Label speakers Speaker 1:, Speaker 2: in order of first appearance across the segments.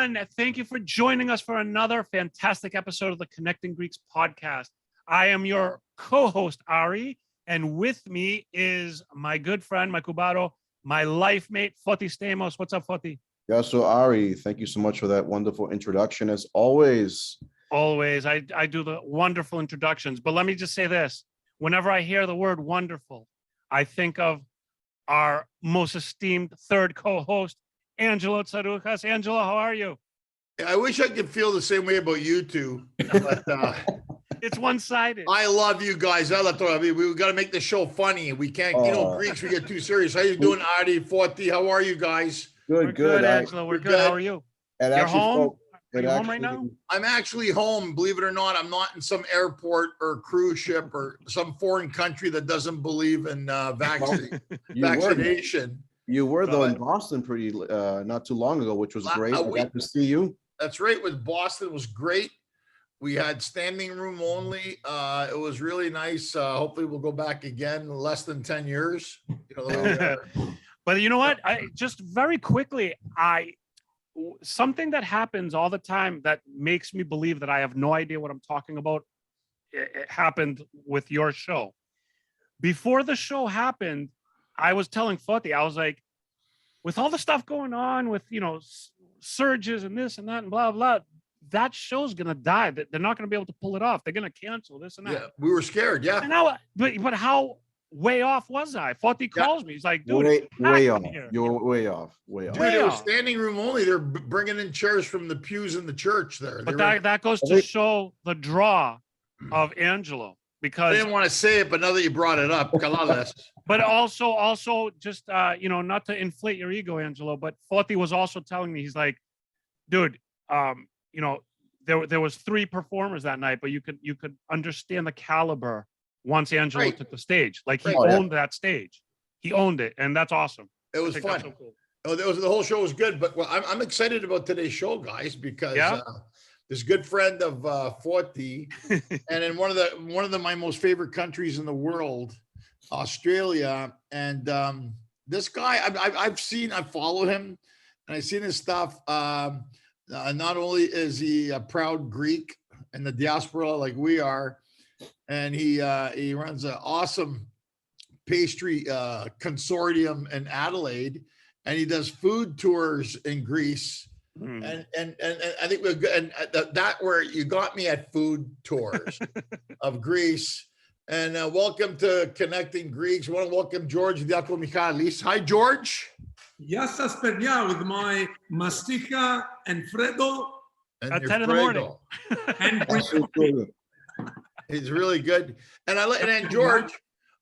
Speaker 1: everyone. Thank you for joining us for another fantastic episode of the Connecting Greeks podcast. I am your co-host, Ari, and with me is my good friend, my cubaro, my life mate, Foti Stamos. What's up, Foti?
Speaker 2: Yeah, so Ari, thank you so much for that wonderful introduction, as always.
Speaker 1: Always. I do the wonderful introductions, but let me just say this. Whenever I hear the word wonderful, I think of our most esteemed third co-host, Angelo Tsaroukas. Angelo, how are you?
Speaker 3: I wish I could feel the same way about you two, but
Speaker 1: it's one-sided.
Speaker 3: I love you guys. I mean, we got to make the show funny. We can't, Greeks, we get too serious. How you doing, Ari, Forti? How are you guys?
Speaker 1: We're good, Angelo. We're good. How are you? You're home? Are you home right now?
Speaker 3: I'm actually home. Believe it or not, I'm not in some airport or cruise ship or some foreign country that doesn't believe in vaccination.
Speaker 2: You were though in Boston not too long ago, which was great. I got to see you.
Speaker 3: That's right. With Boston, it was great. We had standing room only. It was really nice. Hopefully we'll go back again in less than 10 years.
Speaker 1: But you know what? I just very quickly, something that happens all the time that makes me believe that I have no idea what I'm talking about. It happened with your show. Before the show happened, I was telling Foti, I was like, with all the stuff going on with, surges and this and that and blah, blah, that show's going to die. They're not going to be able to pull it off. They're going to cancel this and that.
Speaker 3: Yeah, we were scared. Yeah.
Speaker 1: And now, but how way off was I? Foti calls me. He's like, dude,
Speaker 2: way off. You're way off.
Speaker 3: Dude, it was standing room only. They're bringing in chairs from the pews in the church there.
Speaker 1: But that goes to show the draw of Angelo. Because
Speaker 3: I didn't want to say it, but now that you brought it up,
Speaker 1: but also just not to inflate your ego, Angelo, but Foti was also telling me, he's like, dude, there was 3 performers that night, but you could understand the caliber once Angelo took the stage. Like he owned that stage. He owned it, and that's awesome.
Speaker 3: It was fun. So cool. The whole show was good, but I'm excited about today's show, guys, because this good friend of Forti, and in one of my most favorite countries in the world, Australia, and this guy I've followed him, and I've seen his stuff. Not only is he a proud Greek in the diaspora like we are, and he runs an awesome pastry consortium in Adelaide, and he does food tours in Greece. And I think we're good. And that where you got me at food tours of Greece. And welcome to Connecting Greeks. I want to welcome George Diakomichalis. Hi, George.
Speaker 4: Yes, Aspernia with my mastica and Fredo
Speaker 1: at 10 in the morning.
Speaker 4: And
Speaker 3: he's really good. And George,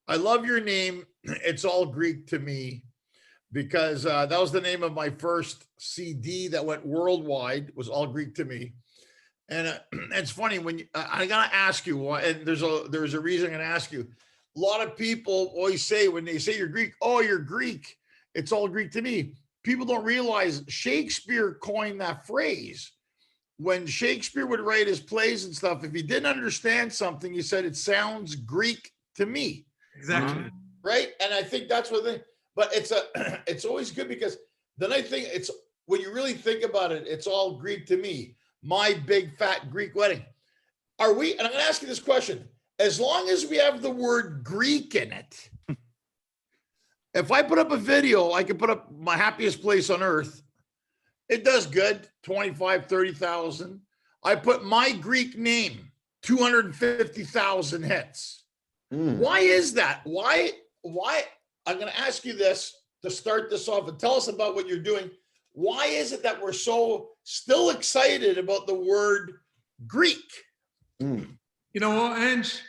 Speaker 3: I love your name. It's all Greek to me. Because that was the name of my first CD that went worldwide. It was all Greek to me, and it's funny when I gotta ask you why. And there's a reason I'm gonna ask you. A lot of people always say when they say you're Greek, oh, you're Greek. It's all Greek to me. People don't realize Shakespeare coined that phrase. When Shakespeare would write his plays and stuff, if he didn't understand something, he said it sounds Greek to me.
Speaker 4: Exactly.
Speaker 3: Right, and I think that's what they. But it's always good because then I think it's when you really think about it, it's all Greek to me. My big fat Greek wedding. Are we? And I'm going to ask you this question: as long as we have the word Greek in it, if I put up a video, I can put up my happiest place on earth. It does good, 25, 30,000. I put my Greek name, 250,000 hits. Why is that? Why? I'm going to ask you this to start this off and tell us about what you're doing. Why is it that we're so still excited about the word Greek?
Speaker 4: You know what, Ange?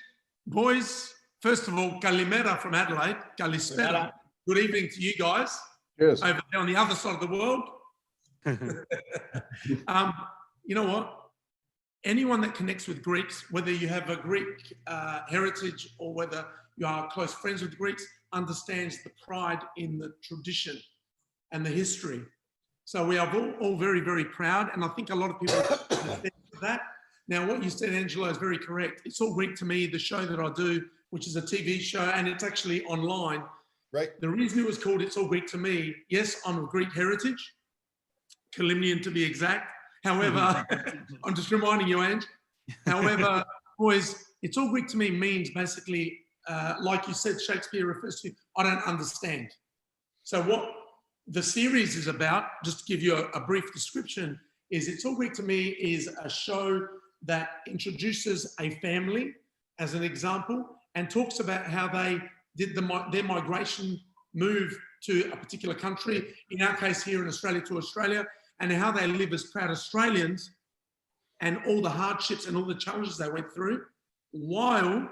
Speaker 4: Boys, first of all, Kalimera from Adelaide. Kalispera. Good evening to you guys.
Speaker 2: Yes.
Speaker 4: Over there on the other side of the world. You know what? Anyone that connects with Greeks, whether you have a Greek heritage or whether you are close friends with Greeks, understands the pride in the tradition and the history. So we are all very, very proud. And I think a lot of people understand that. Now, what you said, Angelo, is very correct. It's all Greek to me, the show that I do, which is a TV show, and it's actually online.
Speaker 3: Right.
Speaker 4: The reason it was called It's All Greek to Me, yes, I'm of Greek heritage, Kalimnian to be exact, However, I'm just reminding you, Ange. However, boys, it's all Greek to me means basically, like you said, Shakespeare refers to, I don't understand. So what the series is about, just to give you a brief description, is It's All Greek to Me is a show that introduces a family as an example and talks about how they did their migration move to a particular country, in our case here in Australia to Australia, and how they live as proud Australians and all the hardships and all the challenges they went through while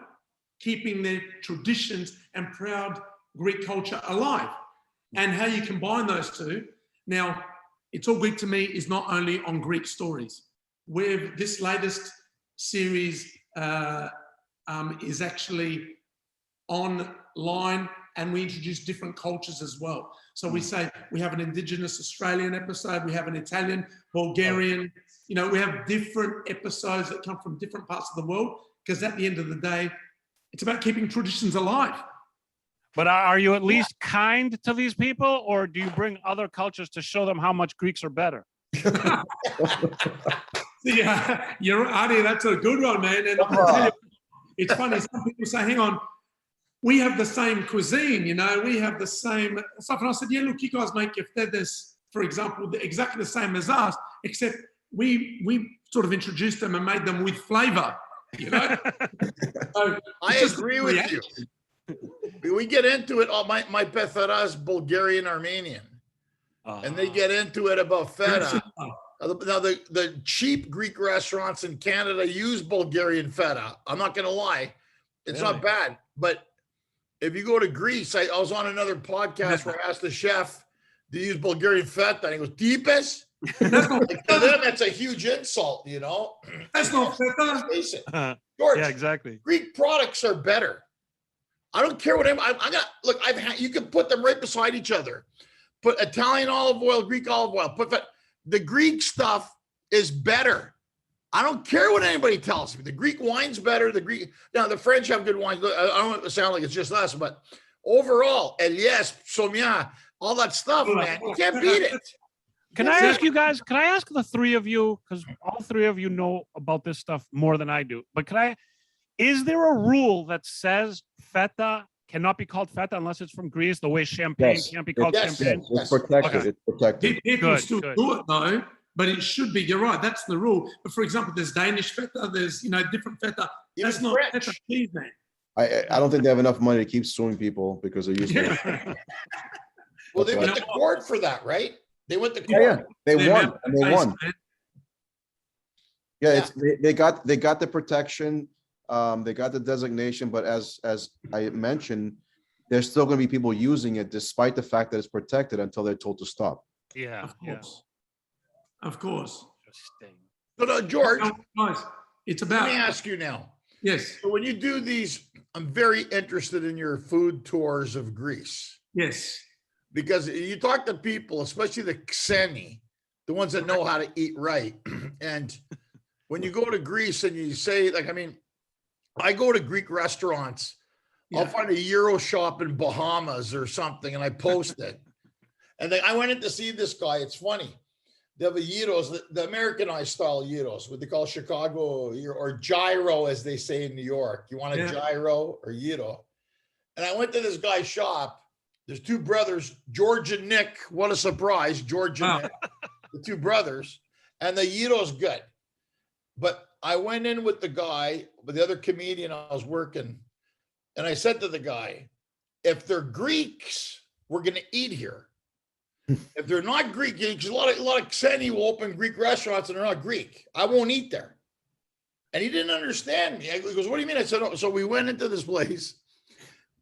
Speaker 4: keeping their traditions and proud Greek culture alive, and how you combine those two. Now, It's All Greek to Me is not only on Greek stories. This latest series is actually online, and we introduce different cultures as well. So we say we have an Indigenous Australian episode, we have an Italian, Bulgarian, we have different episodes that come from different parts of the world, because at the end of the day, it's about keeping traditions alive.
Speaker 1: But are you at least kind to these people, or do you bring other cultures to show them how much Greeks are better?
Speaker 4: Yeah, you're Adi, that's a good one, man. And I'll tell you, it's funny, some people say, hang on, we have the same cuisine, we have the same stuff. And I said, yeah, look, you guys make infectious, for example, exactly the same as us, except we sort of introduced them and made them with flavor, So
Speaker 3: I agree with you. We get into it. My pethara is Bulgarian Armenian, and they get into it about feta. Now, the cheap Greek restaurants in Canada use Bulgarian feta. I'm not going to lie. It's not bad. But if you go to Greece, I was on another podcast where I asked the chef, do you use Bulgarian feta? And he goes, Deepest? Like, to them, that's a huge insult,
Speaker 4: That's not feta.
Speaker 3: Face it. George,
Speaker 1: yeah, exactly.
Speaker 3: Greek products are better. I don't care what I'm gonna look. You can put them right beside each other. Put Italian olive oil, Greek olive oil. The Greek stuff is better. I don't care what anybody tells me. The Greek wine's better. Now the French have good wines. I don't want it to sound like it's just us, but overall, Elias, Somia, all that stuff, man, you can't beat it.
Speaker 1: Can I ask you guys? Can I ask the three of you, because all three of you know about this stuff more than I do? But is there a rule that says feta cannot be called feta unless it's from Greece, the way champagne can't be called champagne?
Speaker 2: It's protected. Okay. It's protected.
Speaker 4: People still do it though, but it should be. You're right. That's the rule. But for example, there's Danish feta. There's different feta. That's not feta cheese, man.
Speaker 2: I don't think they have enough money to keep suing people because they're using it.
Speaker 3: Well, they went to court for that, right? They went to court.
Speaker 2: Yeah. They won. And they won. Yeah, they got the protection. They got the designation, but as I mentioned, there's still going to be people using it despite the fact that it's protected until they're told to stop.
Speaker 1: Yeah,
Speaker 4: of course.
Speaker 3: So, George,
Speaker 4: it's about.
Speaker 3: Let me ask you now.
Speaker 4: Yes.
Speaker 3: So when you do these, I'm very interested in your food tours of Greece.
Speaker 4: Yes.
Speaker 3: Because you talk to people, especially the Xeni, the ones that know how to eat right, and when you go to Greece and you say, I go to Greek restaurants, I'll find a Euro shop in Bahamas or something, and I post it. And then I went in to see this guy. It's funny. They have a gyros, the Americanized style gyros, what they call Chicago, or gyro, as they say in New York. You want a gyro or gyro? And I went to this guy's shop. There's two brothers, George and Nick. What a surprise, George and Nick, the two brothers. And the gyro's good. But I went in with the guy, with the other comedian I was working, and I said to the guy, if they're Greeks, we're going to eat here. If they're not Greek, because a lot of Xeni will open Greek restaurants and they're not Greek. I won't eat there. And he didn't understand me. He goes, what do you mean? I said, oh. So we went into this place.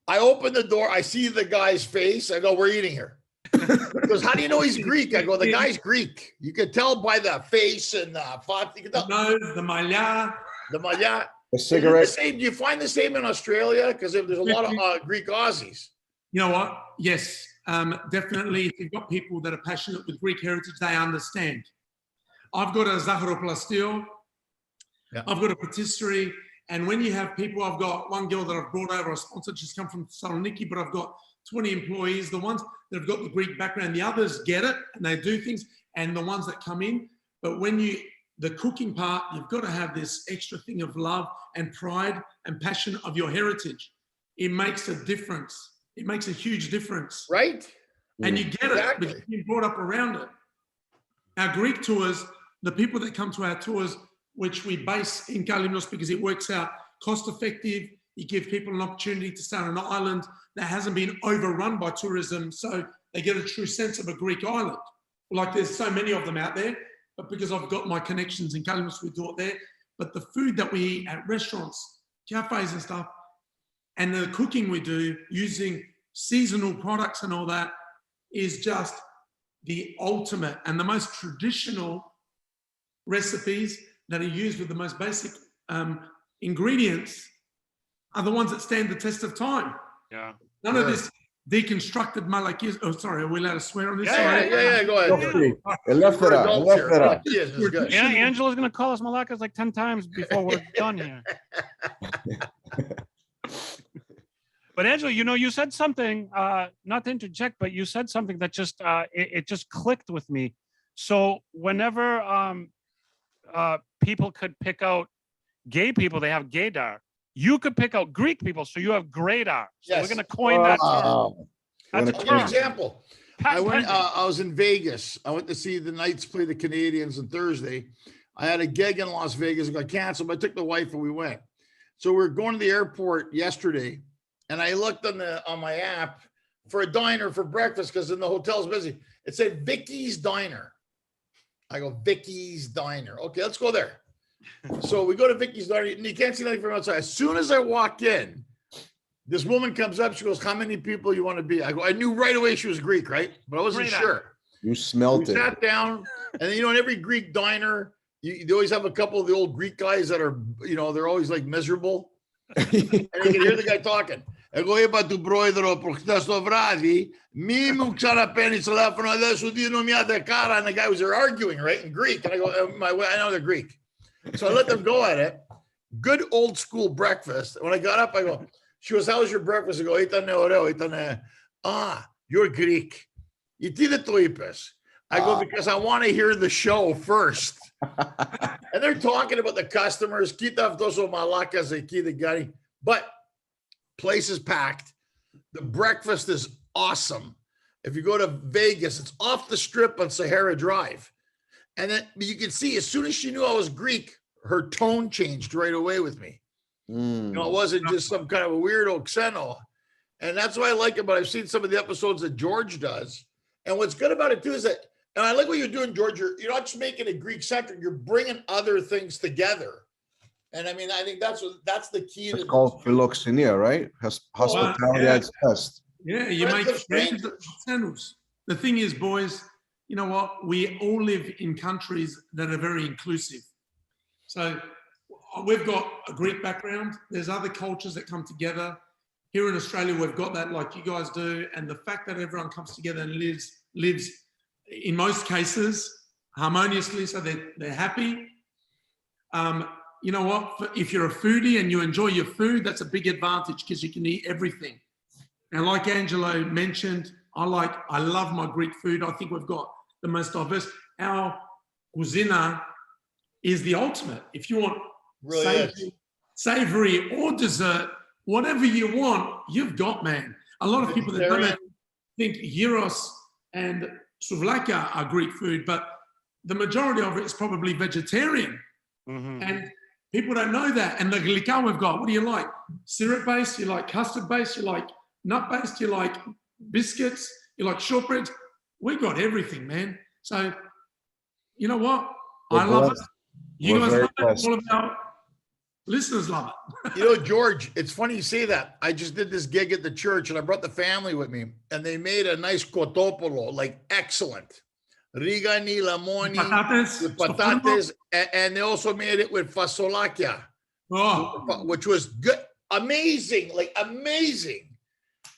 Speaker 3: I opened the door. I see the guy's face. I go, we're eating here. He goes, how do you know he's Greek? I go, the guy's Greek. You can tell by the face and the font. You can tell.
Speaker 4: The malya.
Speaker 2: The cigarette.
Speaker 3: Do you find the same in Australia? Because there's a lot of Greek Aussies.
Speaker 4: You know what? Yes, definitely. If you've got people that are passionate with Greek heritage, they understand. I've got a zacharoplastio. Yeah. I've got a patisserie. And when you have people, I've got one girl that I've brought over, a sponsor, she's come from Thessaloniki, but I've got 20 employees. The ones that have got the Greek background, the others get it and they do things. And the ones that come in, But the cooking part, you've got to have this extra thing of love and pride and passion of your heritage. It makes a difference. It makes a huge difference.
Speaker 3: Right?
Speaker 4: And you get it because you've been brought up around it. Our Greek tours, the people that come to our tours, which we base in Kalimnos because it works out cost effective. You give people an opportunity to stay on an island that hasn't been overrun by tourism, so they get a true sense of a Greek island. Like there's so many of them out there, but because I've got my connections in Kalimnos, we do it there. But the food that we eat at restaurants, cafes and stuff, and the cooking we do using seasonal products and all that is just the ultimate and the most traditional recipes that are used with the most basic ingredients are the ones that stand the test of time.
Speaker 1: Yeah.
Speaker 4: None of this deconstructed malakis. Oh, sorry, are we allowed to swear on this?
Speaker 3: Yeah, go ahead.
Speaker 2: Yes,
Speaker 3: it's good.
Speaker 1: Yeah, Angela's gonna call us malakas like 10 times before we're done here. But Angela, you said something, not to interject, but you said something that just it just clicked with me. So whenever people could pick out gay people, they have gaydar. You could pick out Greek people, so you have graydar. So we're gonna coin that term. That's a
Speaker 3: I'll give you an
Speaker 1: term.
Speaker 3: example. I was in Vegas. I went to see the Knights play the Canadians on Thursday. I had a gig in Las Vegas. It got canceled, but I took the wife and we went. So we're going to the airport yesterday, and I looked on my app for a diner for breakfast because in the hotel's busy. It said Vicky's Diner. I go, Vicky's Diner. Okay, let's go there. So we go to Vicky's Diner, and you can't see nothing from outside. As soon as I walk in, this woman comes up. She goes, "How many people you want to be?" I go, I knew right away she was Greek, right? But I wasn't sure.
Speaker 2: You smelt
Speaker 3: We
Speaker 2: it.
Speaker 3: sat down, and then, in every Greek diner, they always have a couple of the old Greek guys that are, they're always like miserable. And you can hear the guy talking. Εγώ είπα του πρόεδρο προχτές το βράδυ, μη μου ξαναπαίνεις τηλέφωνο, δεν σου δίνω μια δεκάρα. And the guy was there arguing, right, in Greek. And I go, I know they're Greek. So I let them go at it. Good old school breakfast. When I got up, I go, she goes, how was your breakfast? I go, you're Greek. Γιατί δεν το είπες? I go, because I want to hear the show first. And they're talking about the customers. Kita αυτός ο μαλάκας εκεί, the guy. But place is packed. The breakfast is awesome. If you go to Vegas, it's off the strip on Sahara Drive. And then you can see as soon as she knew I was Greek, her tone changed right away with me. It wasn't just some kind of a weirdo xeno. And that's what I like about it. I've seen some of the episodes that George does. And what's good about it too is that, and I like what you're doing, George, you're not just making it Greek centric, you're bringing other things together. And I mean, I think that's the key.
Speaker 2: It's called philoxenia, right? Hospitality at its best.
Speaker 4: Yeah, you make friends at channels. The thing is, boys, you know what? We all live in countries that are very inclusive. So we've got a Greek background. There's other cultures that come together. Here in Australia, we've got that like you guys do. And the fact that everyone comes together and lives in most cases harmoniously, so they're happy. You know what? If you're a foodie and you enjoy your food, that's a big advantage because you can eat everything. And like Angelo mentioned, I love my Greek food. I think we've got the most diverse. Our cuisine is the ultimate. If you want savory or dessert, whatever you want, you've got, man. A lot of people that don't think gyros and souvlaki are Greek food, but the majority of it is probably vegetarian. Mm-hmm. And people don't know that. And the glika we've got, what do you like? Syrup-based, you like custard-based, you like nut-based, you like biscuits, you like shortbread. We've got everything, man. So, you know what? I love it. You guys love it. All of our listeners love it.
Speaker 3: George, it's funny you say that. I just did this gig at the church and I brought the family with me and they made a nice kotopolo, like excellent. Rigani, lamoni, with patates, and they also made it with fasolakia, which was good, amazing.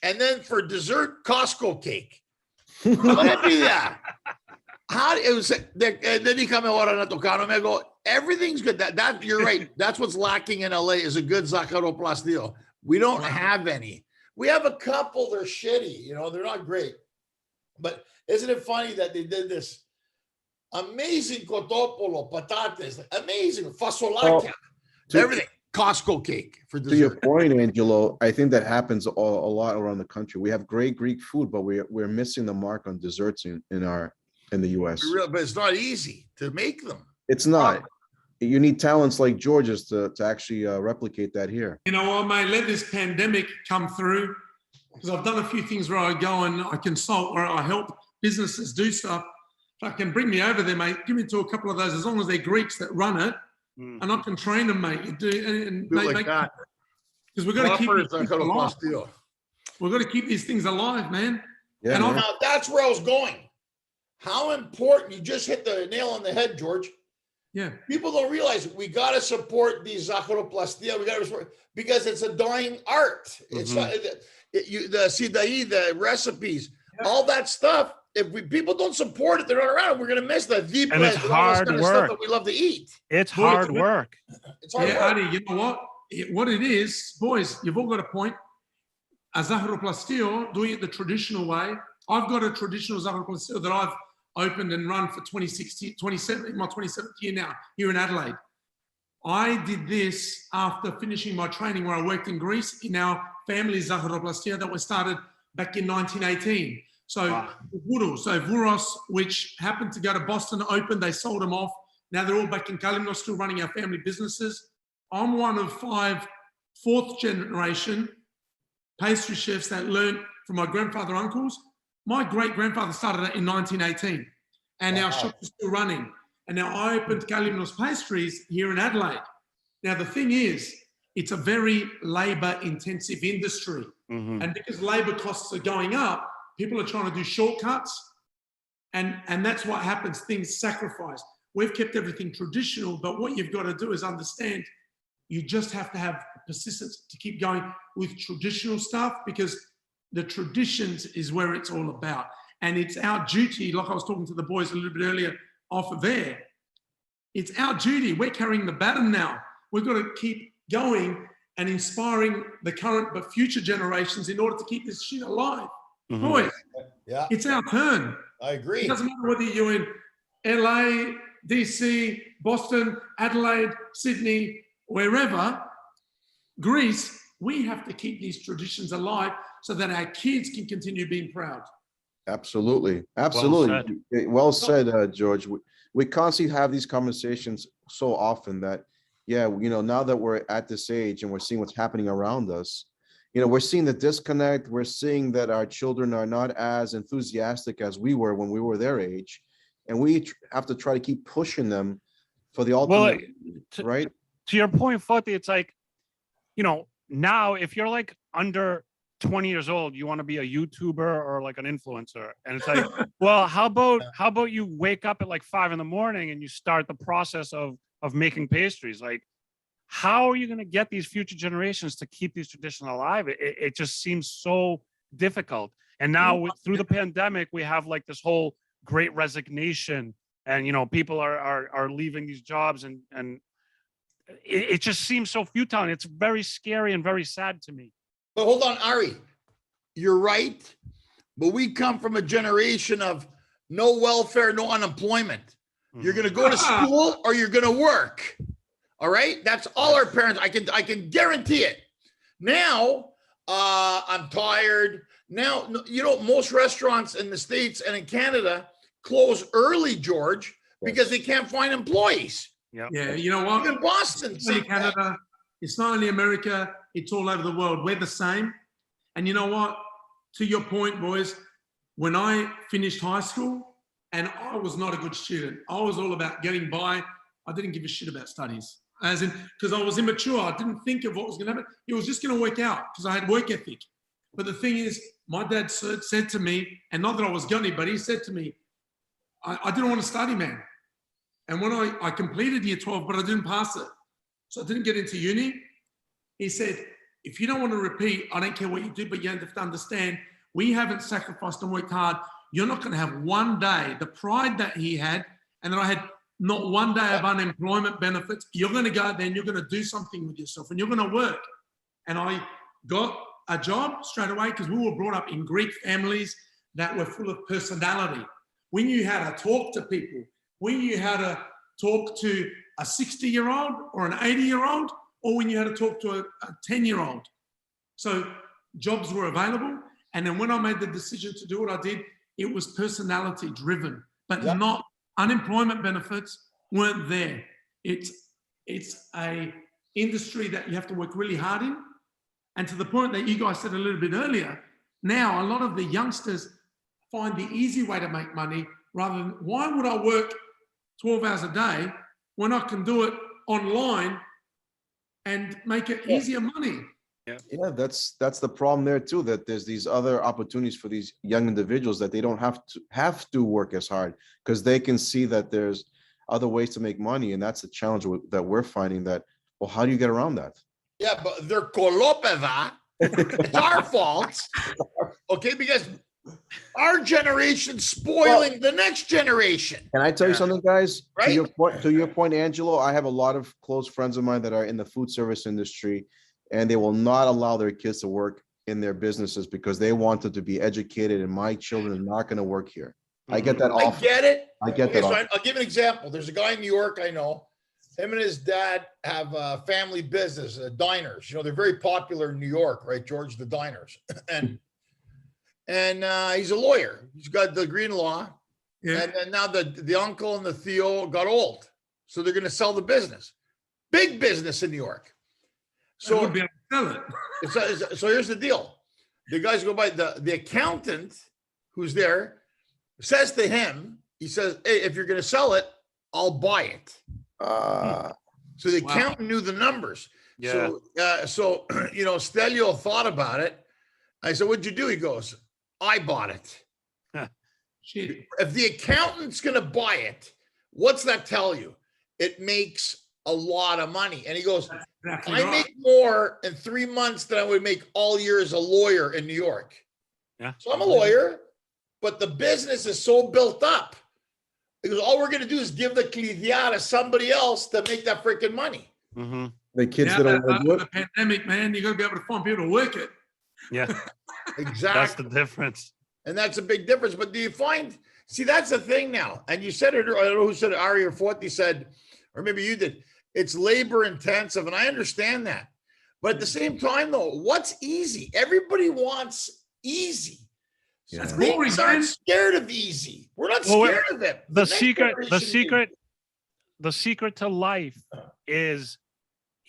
Speaker 3: And then for dessert, Costco cake. How it was? Then he come over and I go, everything's good. That you're right. That's what's lacking in LA is a good zacharoplastio. We don't have any. We have a couple. They're shitty. They're not great. But isn't it funny that they did this Amazing kotopolo, patates, amazing
Speaker 2: Well,
Speaker 3: fasolaccia,
Speaker 2: to,
Speaker 3: everything. Costco cake for
Speaker 2: to your
Speaker 3: dessert.
Speaker 2: point, Angelo, I think that happens a lot around the country. We have great Greek food, but we're missing the mark on desserts in the US.
Speaker 3: But it's not easy to make them.
Speaker 2: It's not. You need talents like George's to actually replicate that here.
Speaker 4: You know what, mate? Let this pandemic come through, because I've done a few things where I go and I consult, or I help businesses do stuff. If I can bring me over there, mate, give me to a couple of those, as long as they're Greeks that run it, and I can train them, mate. You do, and
Speaker 3: Do it
Speaker 4: mate,
Speaker 3: like that.
Speaker 4: because we've got to keep
Speaker 3: Proper
Speaker 4: these things alive.
Speaker 3: Zacharoplastio.
Speaker 4: We've got to keep these things alive, man.
Speaker 2: Yeah,
Speaker 4: And
Speaker 2: man.
Speaker 3: Now that's where I was going. How important, you just hit the nail on the head, George.
Speaker 4: Yeah.
Speaker 3: People don't realize we got to support these Zacharoplastia. We got to support, because it's a dying art. It's not, the sidai, the recipes, all that stuff. If people don't support it, they're not around. We're gonna miss the deep
Speaker 1: And it's hard
Speaker 3: stuff
Speaker 1: work.
Speaker 3: that we love to eat.
Speaker 1: It's hard work.
Speaker 3: It's hard
Speaker 4: Yeah,
Speaker 3: work.
Speaker 4: Adi, you know what? What it is, boys, you've all got a point. A Zacharoplastio, doing it the traditional way. I've got a traditional Zacharoplastio that I've opened and run for 27, my 27th year now, here in Adelaide. I did this after finishing my training where I worked in Greece in our family Zacharoplastia that was started back in 1918. So, Vuros, which happened to go to Boston, opened, they sold them off. Now they're all back in Kalimnos, still running our family businesses. I'm one of 5 fourth generation pastry chefs that learned from my grandfather, uncles. My great-grandfather started it in 1918, and our shop is still running. And now I opened Kalimnos Pastries here in Adelaide. Now the thing is, it's a very labor-intensive industry. And because labor costs are going up, people are trying to do shortcuts, and that's what happens, things sacrifice. We've kept everything traditional, but what you've got to do is understand you just have to have persistence to keep going with traditional stuff, because the traditions is where it's all about. And it's our duty, like I was talking to the boys a little bit earlier off of there, it's our duty. We're carrying the baton now. We've got to keep going and inspiring the current but future generations in order to keep this shit alive. Boys,
Speaker 3: Yeah,
Speaker 4: it's our turn.
Speaker 3: I agree.
Speaker 4: It doesn't matter whether you're in LA, DC, Boston, Adelaide, Sydney, wherever, Greece, we have to keep these traditions alive so that our kids can continue being proud.
Speaker 2: Absolutely. Well said, George. We constantly have these conversations so often that, yeah, now that we're at this age and we're seeing what's happening around us, we're seeing the disconnect. We're seeing that our children are not as enthusiastic as we were when we were their age. And we have to try to keep pushing them for the ultimate, right?
Speaker 1: To your point, Foti, it's like, now if you're like under 20 years old, you want to be a YouTuber or like an influencer. And it's like, well, how about you wake up at like 5 a.m. and you start the process of making pastries? Like, how are you going to get these future generations to keep these traditions alive? It just seems so difficult. And now through the pandemic, we have like this whole great resignation, and people are leaving these jobs, and it just seems so futile. And it's very scary and very sad to me.
Speaker 3: But hold on, Ari, you're right. But we come from a generation of no welfare, no unemployment. You're going to go to school or you're going to work. All right. That's all our parents. I can guarantee it. Now, I'm tired. Now, most restaurants in the States and in Canada close early, George, because they can't find employees.
Speaker 4: Yeah, you know what?
Speaker 3: Even Boston,
Speaker 4: it's not only Canada, it's not only America, it's all over the world. We're the same. And you know what? To your point, boys, when I finished high school, and I was not a good student, I was all about getting by. I didn't give a shit about studies, because I was immature. I didn't think of what was going to happen. It was just going to work out because I had work ethic. But the thing is, my dad said to me, and not that I was gunny, but he said to me, I didn't want to study, man. And when I completed year 12, but I didn't pass it, so I didn't get into uni, he said, if you don't want to repeat, I don't care what you do, but you have to understand, we haven't sacrificed and worked hard. You're not going to have one day, the pride that he had, and that I had not one day of unemployment benefits. You're going to go out there and you're going to do something with yourself and you're going to work. And I got a job straight away because we were brought up in Greek families that were full of personality. We knew how to talk to people. when you had to talk to a 60-year-old or an 80-year-old, or when you had to talk to a 10-year-old. So jobs were available. And then when I made the decision to do what I did, it was personality driven, but not unemployment benefits weren't there. It's a industry that you have to work really hard in. And to the point that you guys said a little bit earlier, now a lot of the youngsters find the easy way to make money rather than, why would I work 12 hours a day when I can do it online and make it easier money?
Speaker 2: Yeah, that's the problem there too, that there's these other opportunities for these young individuals that they don't have to work as hard because they can see that there's other ways to make money. And that's the challenge that we're finding, that, well, how do you get around that?
Speaker 3: Yeah, but they're kolopeva. It's our fault. Okay, because our generation's spoiling the next generation.
Speaker 2: Can I tell you something, guys?
Speaker 3: Right?
Speaker 2: To your point, Angelo, I have a lot of close friends of mine that are in the food service industry, and they will not allow their kids to work in their businesses because they want them to be educated, and my children are not going to work here. I get that
Speaker 3: I
Speaker 2: often.
Speaker 3: get it.
Speaker 2: I get
Speaker 3: Okay,
Speaker 2: that
Speaker 3: so
Speaker 2: often.
Speaker 3: I'll give an example. There's a guy in New York I know. Him and his dad have a family business, diners. You know, they're very popular in New York, right, George? The diners. And he's a lawyer. He's got a degree in law.
Speaker 4: Yeah.
Speaker 3: And then now the uncle and the Theo got old. So they're going to sell the business. Big business in New York.
Speaker 4: So
Speaker 3: So
Speaker 4: would be able to sell it.
Speaker 3: So here's the deal. The guys go by, the accountant who's there says to him, he says, hey, if you're going to sell it, I'll buy it. So the accountant knew the numbers.
Speaker 1: Yeah.
Speaker 3: So you know, Stelio thought about it. I said, what'd you do? He goes, I bought it.
Speaker 4: Shit.
Speaker 3: If the accountant's going to buy it, what's that tell you? It makes a lot of money. And he goes,
Speaker 4: Exactly
Speaker 3: I
Speaker 4: right.
Speaker 3: make more in 3 months than I would make all year as a lawyer in New York.
Speaker 1: Yeah.
Speaker 3: So I'm a lawyer, but the business is so built up. Because all we're going to do is give the clidia to somebody else to make that freaking money.
Speaker 1: Mm-hmm.
Speaker 2: The kids
Speaker 4: Now
Speaker 2: that don't
Speaker 4: that
Speaker 2: want to do
Speaker 4: the
Speaker 2: it.
Speaker 4: pandemic, man, you got to be able to find people to work it.
Speaker 1: Yeah,
Speaker 3: Exactly.
Speaker 1: that's the difference.
Speaker 3: And that's a big difference. But do you find, see, that's the thing now. And you said it, I don't know who said it, Ari or Forty said, or maybe you did, it's labor intensive. And I understand that. But at the same time, though, what's easy? Everybody wants easy.
Speaker 2: Yeah.
Speaker 3: Things aren't scared of easy. We're not
Speaker 1: Well,
Speaker 3: scared of it.
Speaker 1: The
Speaker 3: next generation
Speaker 1: the secret to life is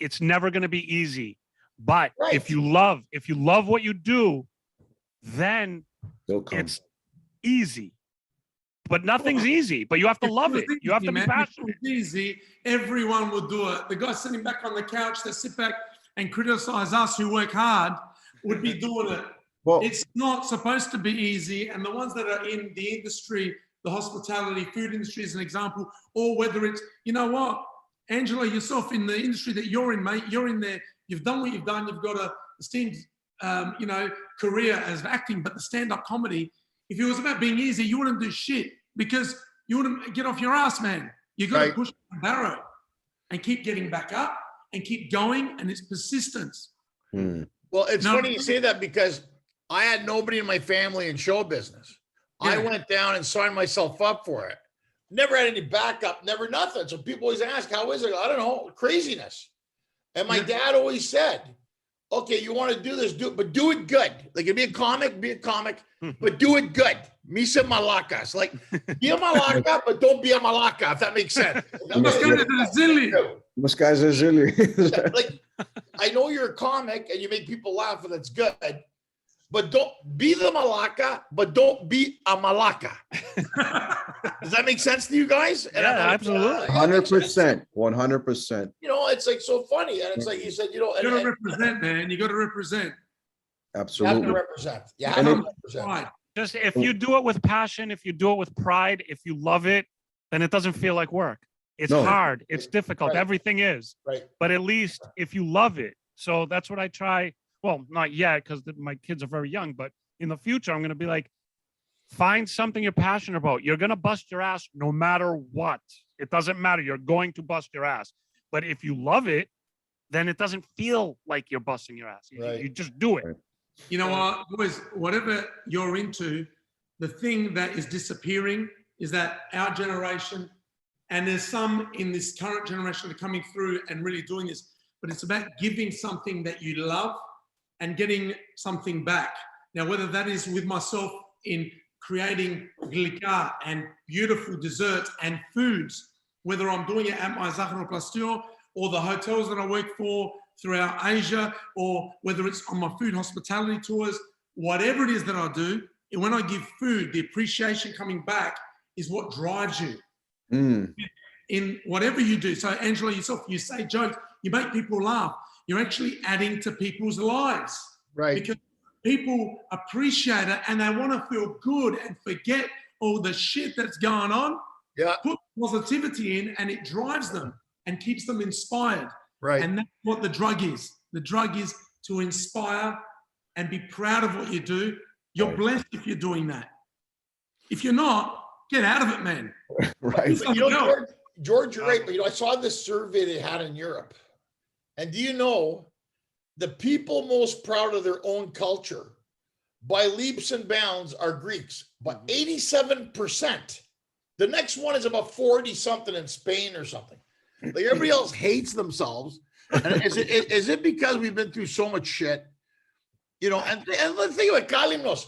Speaker 1: it's never going to be easy. But
Speaker 3: Right.
Speaker 1: if you love what you do, then
Speaker 2: They'll come.
Speaker 1: it's easy. But nothing's easy. But you have to love it. You have to be
Speaker 4: Man, if it
Speaker 1: passionate.
Speaker 4: was easy, everyone would do it. The guy sitting back on the couch that sit back and criticize us who work hard would be doing it.
Speaker 2: Well,
Speaker 4: It's not supposed to be easy. And the ones that are in the industry, the hospitality, food industry is an example, or whether it's, you know what, Angela, yourself in the industry that you're in, mate, you're in there, you've done what you've done, you've got a esteemed, career as acting, but the stand-up comedy, if it was about being easy, you wouldn't do shit because you wouldn't get off your ass, man. You got to
Speaker 3: Right.
Speaker 4: push the barrow and keep getting back up and keep going, and it's persistence.
Speaker 3: Well, it's
Speaker 4: No.
Speaker 3: funny you say that because I had nobody in my family in show business. I
Speaker 4: Yeah.
Speaker 3: went down and signed myself up for it. Never had any backup, never nothing. So people always ask, how is it? I don't know, craziness. And my
Speaker 4: Yeah.
Speaker 3: dad always said, okay, you want to do this, do it, but do it good. Like, be a comic, but do it good. Misa malakas. Like, be a malaka, but don't be a malaka, if that makes sense.
Speaker 4: Mas cara de Zilli.
Speaker 2: Those guys are silly.
Speaker 3: Like, I know you're a comic and you make people laugh, and that's good. But don't be the malaka, but don't be a malaka. Does that make sense to you guys? And I'm
Speaker 1: Yeah,
Speaker 3: like,
Speaker 1: absolutely.
Speaker 3: yeah, it makes sense.
Speaker 2: 100%.
Speaker 3: You know, it's like so funny. And it's like you said, you know,
Speaker 4: You got to
Speaker 3: and
Speaker 4: represent, man. You got to represent.
Speaker 3: you have to
Speaker 2: Absolutely.
Speaker 3: represent. You have
Speaker 2: And
Speaker 3: to
Speaker 2: it-
Speaker 3: represent.
Speaker 4: Right.
Speaker 1: Just if you do it with passion, if you do it with pride, if you love it, then it doesn't feel like work. It's
Speaker 2: No.
Speaker 1: hard. It's difficult.
Speaker 3: Right.
Speaker 1: Everything is.
Speaker 3: Right.
Speaker 1: But at least if you love it. So that's what I try. Well, not yet because my kids are very young, but in the future, I'm going to be like, find something you're passionate about. You're going to bust your ass no matter what. It doesn't matter. You're going to bust your ass. But if you love it, then it doesn't feel like you're busting your ass.
Speaker 3: Right.
Speaker 1: You just do it.
Speaker 2: Right.
Speaker 4: You know what, boys, whatever you're into, the thing that is disappearing is that our generation And there's some in this current generation that are coming through and really doing this, but it's about giving something that you love and getting something back. Now, whether that is with myself in creating glika and beautiful desserts and foods, whether I'm doing it at my Pastry or the hotels that I work for throughout Asia, or whether it's on my food hospitality tours, whatever it is that I do, and when I give food, the appreciation coming back is what drives you. In whatever you do. So Angela, yourself, you say jokes, you make people laugh. You're actually adding to people's lives.
Speaker 3: Right.
Speaker 4: Because people appreciate it and they want to feel good and forget all the shit that's going on.
Speaker 3: Yeah.
Speaker 4: Put positivity in and it drives them and keeps them inspired.
Speaker 3: Right.
Speaker 4: And that's what the drug is. The drug is to inspire and be proud of what you do. You're blessed if you're doing that. If you're not, get out of it, man.
Speaker 2: Right.
Speaker 3: But you know, George, you're right. But I saw this survey they had in Europe. And do you know the people most proud of their own culture by leaps and bounds are Greeks, but 87%. The next one is about 40 something in Spain or something. Like everybody else hates themselves. And is it because we've been through so much shit? And let's think about Kalimnos.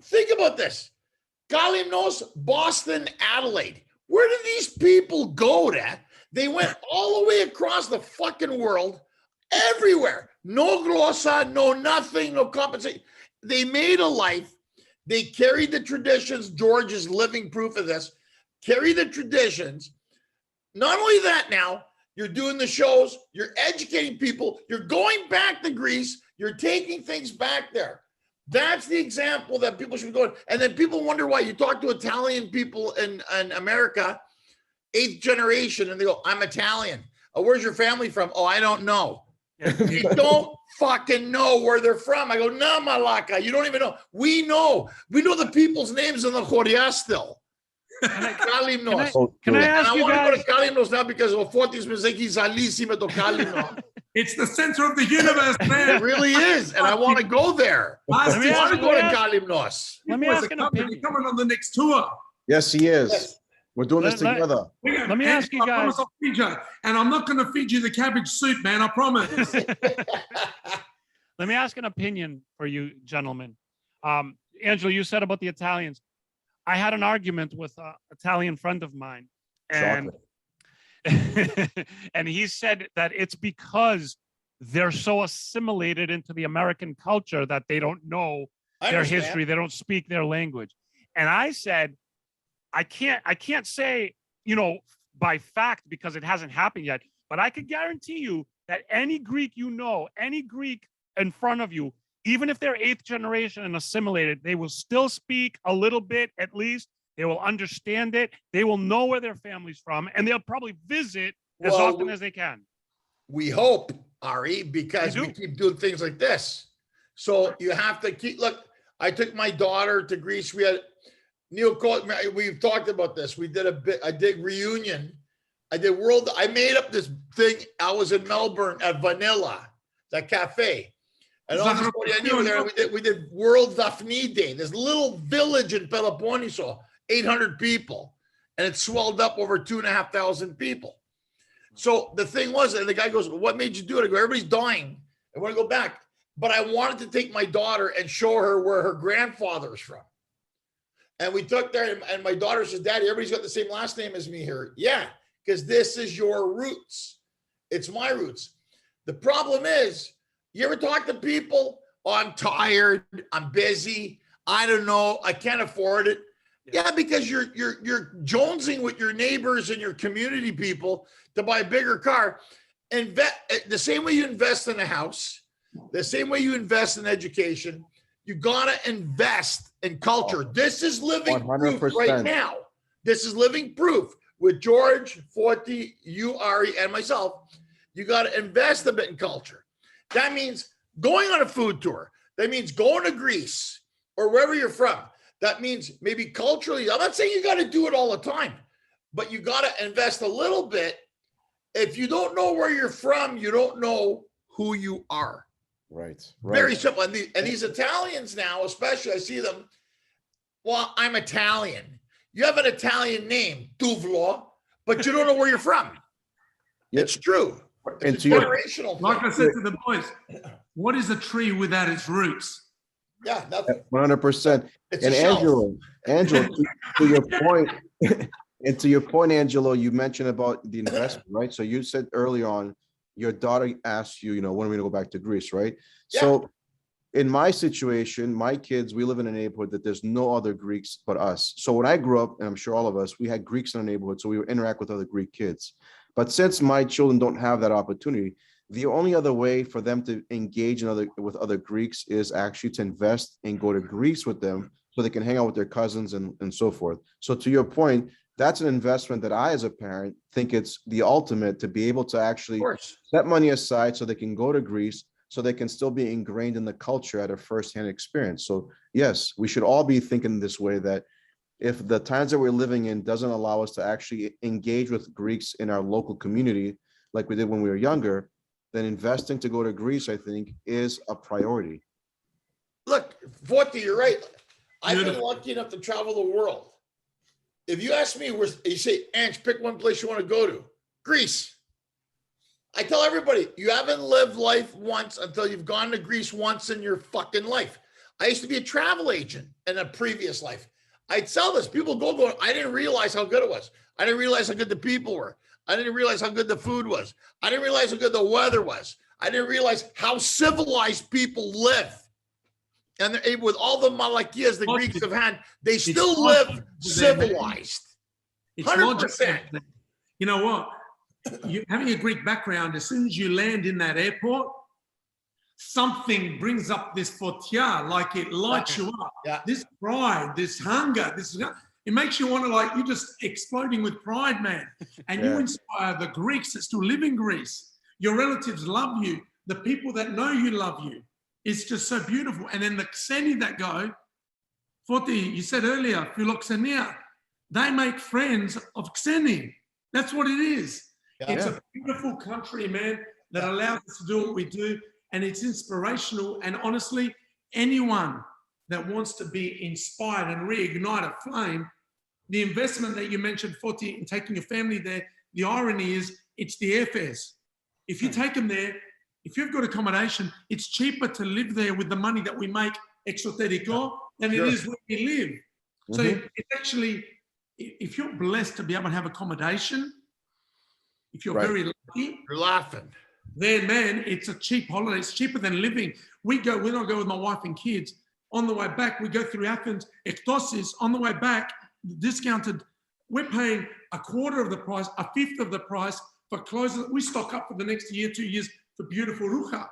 Speaker 3: Think about this. Kalimnos, Boston, Adelaide. Where did these people go to? They went all the way across the fucking world, everywhere. No glossa, no nothing, no compensation. They made a life. They carried the traditions. George is living proof of this. Carry the traditions. Not only that, now you're doing the shows, you're educating people, you're going back to Greece, you're taking things back there. That's the example that people should go. And then people wonder why you talk to Italian people in America, 8th generation, and they go, I'm Italian. Oh, where's your family from? Oh, I don't know. You don't fucking know where they're from. I go, no, malaka, you don't even know. We know the people's names in the Korea still.
Speaker 1: Can I ask
Speaker 3: And
Speaker 1: you
Speaker 3: I
Speaker 1: guys?
Speaker 3: want to go to Kalimnos now because of Fortis Mezeki Zalissime to Kalimnos.
Speaker 4: It's the center of the universe, man.
Speaker 3: It really is. And I want to go there. I want to go to Kalimnos.
Speaker 1: Let me ask an opinion.
Speaker 4: You're coming on the next tour.
Speaker 2: Yes, he is.
Speaker 3: Yes.
Speaker 2: We're doing this together.
Speaker 1: Let me ask you
Speaker 4: I
Speaker 1: guys.
Speaker 4: promise I'll feed you. And I'm not going to feed you the cabbage soup, man. I promise.
Speaker 1: Let me ask an opinion for you gentlemen. Angela, you said about the Italians. I had an argument with an Italian friend of mine, and and he said that it's because they're so assimilated into the American culture that they don't know their history, they don't speak their language. And I said, I can't say, by fact, because it hasn't happened yet, but I could guarantee you that any Greek any Greek in front of you, even if they're 8th generation and assimilated, they will still speak a little bit, at least. They will understand it. They will know where their family's from, and they'll probably visit as often as they can.
Speaker 3: We hope, Ari, because we keep doing things like this. So you have to keep, look, I took my daughter to Greece. We had, Neil, we've talked about this. I did reunion. I made up this thing. I was in Melbourne at Vanilla, that cafe. And all this I knew there, we did World Daphne Day, this little village in Peloponnese, 800 people, and it swelled up over 2,500 people. So the thing was, and the guy goes, what made you do it? I go, everybody's dying. I want to go back. But I wanted to take my daughter and show her where her grandfather's from. And we took there, and my daughter says, Daddy, everybody's got the same last name as me here. Yeah, because this is your roots. It's my roots. The problem is, you ever talk to people? Oh, I'm tired. I'm busy. I don't know. I can't afford it. Yeah, because you're jonesing with your neighbors and your community people to buy a bigger car. The same way you invest in a house, the same way you invest in education, you gotta invest in culture. This is living 100%. Proof right now. This is living proof with George, Forti, you, Ari, and myself. You gotta invest a bit in culture. That means going on a food tour. That means going to Greece or wherever you're from. That means maybe culturally, I'm not saying you got to do it all the time, but you got to invest a little bit. If you don't know where you're from, you don't know who you are.
Speaker 2: Right.
Speaker 3: Very simple. And these Italians now, especially, I see them, well, I'm Italian. You have an Italian name, Tuvlo, but you don't know where you're from.
Speaker 2: Yeah.
Speaker 3: It's true.
Speaker 2: And
Speaker 3: It's
Speaker 2: to
Speaker 3: a
Speaker 2: your,
Speaker 3: generational
Speaker 4: Like
Speaker 3: thing.
Speaker 4: I said to the boys, what is a tree without its roots?
Speaker 3: Yeah, nothing.
Speaker 2: 100%.
Speaker 3: It's
Speaker 2: And
Speaker 3: a shelf.
Speaker 2: Angelo, to your point, and to your point, Angelo, you mentioned about the investment, right? So you said early on, your daughter asked you, when are we gonna go back to Greece, right?
Speaker 3: Yeah.
Speaker 2: So in my situation, my kids, we live in a neighborhood that there's no other Greeks but us. So when I grew up, and I'm sure all of us, we had Greeks in our neighborhood, so we would interact with other Greek kids. But since my children don't have that opportunity, the only other way for them to engage with other Greeks is actually to invest and go to Greece with them so they can hang out with their cousins and so forth. So to your point, that's an investment that I, as a parent, think it's the ultimate to be able to actually set money aside so they can go to Greece, so they can still be ingrained in the culture at a firsthand experience. So yes, we should all be thinking this way, that if the times that we're living in doesn't allow us to actually engage with Greeks in our local community, like we did when we were younger, then investing to go to Greece, I think, is a priority.
Speaker 3: Look, Forty, you're right. I've been lucky enough to travel the world. If you ask me, you say, Ange, pick one place you want to go to. Greece. I tell everybody, you haven't lived life once until you've gone to Greece once in your fucking life. I used to be a travel agent in a previous life. I'd sell this. People go, I didn't realize how good it was. I didn't realize how good the people were. I didn't realize how good the food was. I didn't realize how good the weather was. I didn't realize how civilized people live. And with all the malakias the Greeks have had, they still live civilized. 100%.
Speaker 4: You know what? You having a Greek background, as soon as you land in that airport, something brings up this fortia, like it lights you up.
Speaker 3: Yeah.
Speaker 4: This pride, this hunger, it makes you want to, like, you're just exploding with pride, man. And you inspire the Greeks that still live in Greece. Your relatives love you. The people that know you love you. It's just so beautiful. And then the Xeni that go, Forty, you said earlier, philoxenia, they make friends of Xeni. That's what it is. Yeah. It's a beautiful country, man, that allows us to do what we do. And it's inspirational. And honestly, anyone that wants to be inspired and reignite a flame, the investment that you mentioned, Forty, in taking your family there, the irony is it's the airfares. If you take them there, if you've got accommodation, it's cheaper to live there with the money that we make exoterico than it is where we live. So it's actually, if you're blessed to be able to have accommodation, if you're very lucky,
Speaker 3: you're laughing.
Speaker 4: Then, man, it's a cheap holiday. It's cheaper than living. When I go with my wife and kids, on the way back, we go through Athens, Ektosis, on the way back, discounted. We're paying a quarter of the price, a fifth of the price for clothes that we stock up for the next year, 2 years for beautiful rucha.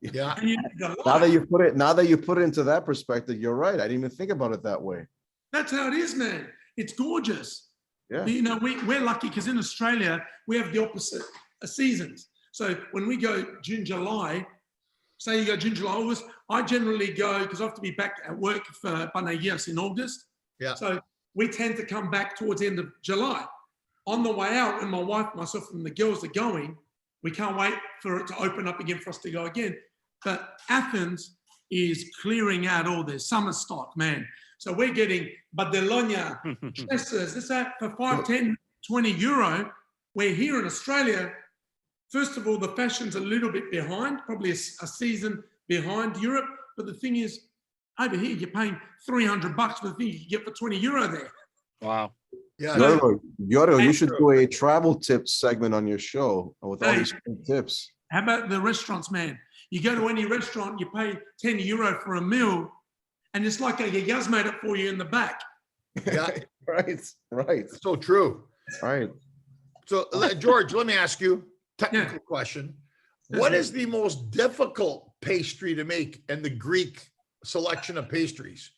Speaker 3: Yeah.
Speaker 2: Now that you put it into that perspective, you're right. I didn't even think about it that way.
Speaker 4: That's how it is, man. It's gorgeous.
Speaker 2: Yeah.
Speaker 4: But, you know, we're lucky because in Australia, we have the opposite seasons. So when we go June, July, say you go June, July, August, I generally go, because I have to be back at work for Panagias in August.
Speaker 3: Yeah.
Speaker 4: So we tend to come back towards the end of July. On the way out, when my wife, myself, and the girls are going, we can't wait for it to open up again for us to go again. But Athens is clearing out all their summer stock, man. So we're getting Badelonia, dresses, this, that, for 5, 10, 20 euro. We're here in Australia. First of all, the fashion's a little bit behind, probably a season behind Europe. But the thing is, over here, you're paying $300 for the thing you can get for 20 euro there.
Speaker 1: Wow.
Speaker 3: Yeah.
Speaker 2: Yorgo, you should do a travel tips segment on your show with all these tips.
Speaker 4: How about the restaurants, man? You go to any restaurant, you pay 10 euro for a meal, and it's like a Yaz made it for you in the back.
Speaker 3: Yeah.
Speaker 2: Right.
Speaker 3: So true.
Speaker 2: Right.
Speaker 3: So, George, let me ask you a technical question. What is the most difficult pastry to make in the Greek selection of pastries?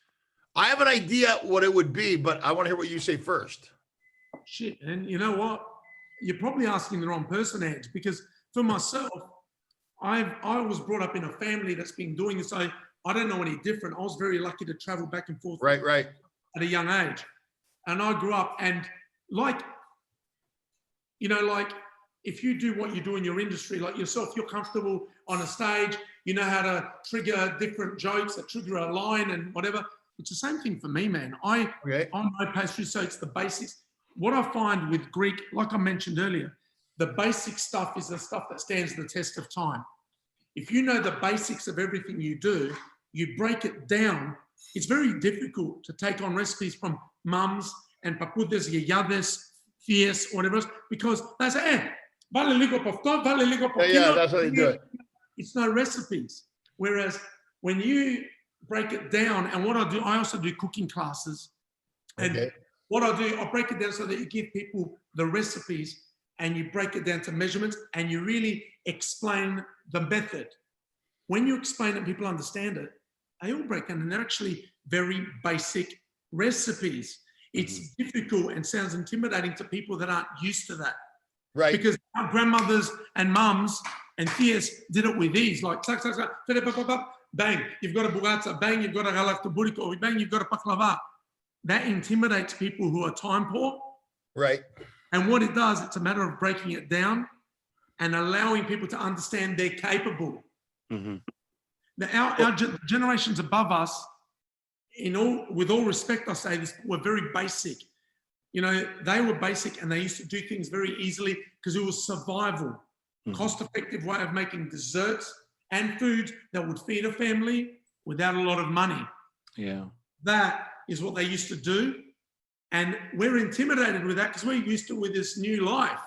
Speaker 3: I have an idea what it would be, but I want to hear what you say first.
Speaker 4: Shit, and you know what? You're probably asking the wrong person, Ed, because for myself, I was brought up in a family that's been doing this. I don't know any different. I was very lucky to travel back and forth
Speaker 3: right
Speaker 4: at a young age. And I grew up, and like if you do what you do in your industry, like yourself, you're comfortable on a stage, you know how to trigger different jokes that trigger a line and whatever. It's the same thing for me, man. I know pastry, so it's the basics. what I find with Greek, like I mentioned earlier, the basic stuff is the stuff that stands the test of time. If you know the basics of everything you do, you break it down. It's very difficult to take on recipes from mums and papudas, yayades, fies, whatever else, because they say, vale ligo pofto, vale ligo pofino.
Speaker 3: Yeah, that's how they do it.
Speaker 4: It's no recipes. Whereas when you break it down, and what I do, I also do cooking classes. And what I do, I break it down so that you give people the recipes and you break it down to measurements and you really explain the method. When you explain it and people understand it, they all break down, and they're actually very basic recipes. It's difficult and sounds intimidating to people that aren't used to that.
Speaker 3: Right.
Speaker 4: Because our grandmothers and mums and tias did it with ease, like bang, you've got a bugazza, bang, you've got a galactoburico, bang, you've got a baklava. That intimidates people who are time poor.
Speaker 3: Right.
Speaker 4: And what it does, it's a matter of breaking it down and allowing people to understand they're capable. Our generations above us, with all respect, I say this, were very basic. You know, they were basic and they used to do things very easily because it was survival. Cost-effective way of making desserts and food that would feed a family without a lot of money.
Speaker 1: Yeah.
Speaker 4: That is what they used to do. And we're intimidated with that because we're used to with this new life,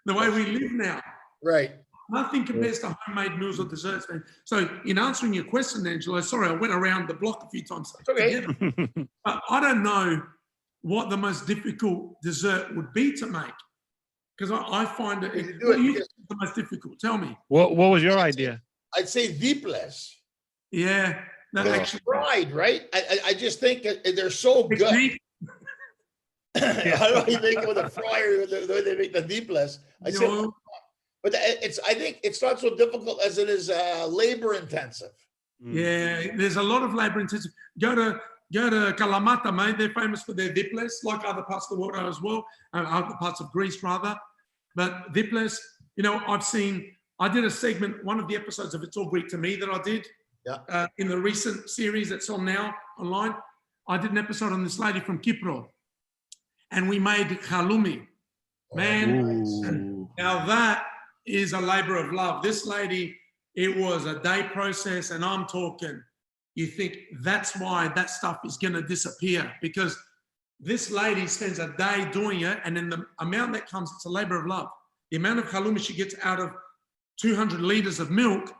Speaker 4: the way we live now.
Speaker 3: Right.
Speaker 4: Nothing compares to homemade meals or desserts, man. So in answering your question, Angelo, sorry, I went around the block a few times.
Speaker 3: Okay.
Speaker 4: But I don't know what the most difficult dessert would be to make. Because I find it, what do you think is the most difficult? Tell me.
Speaker 1: What was your idea?
Speaker 3: I'd say deeples.
Speaker 4: Yeah. No, actually,
Speaker 3: Fried, right? I just think they're so good. I don't even think with a fryer, the way they make the deeples. I say, but I think it's not so difficult as it is labor intensive.
Speaker 4: Yeah, there's a lot of labor intensive. Go to Kalamata, mate. They're famous for their diples, like other parts of the world as well, other parts of Greece rather. But diples, you know, I did a segment, one of the episodes of It's All Greek to Me that I did in the recent series that's on now online. I did an episode on this lady from Kipro, and we made halloumi. Man, now that is a labor of love. This lady, it was a day process, and I'm talking, you think that's why that stuff is going to disappear, because this lady spends a day doing it, and then the amount that comes, it's a labor of love. The amount of halloumi she gets out of 200 liters of milk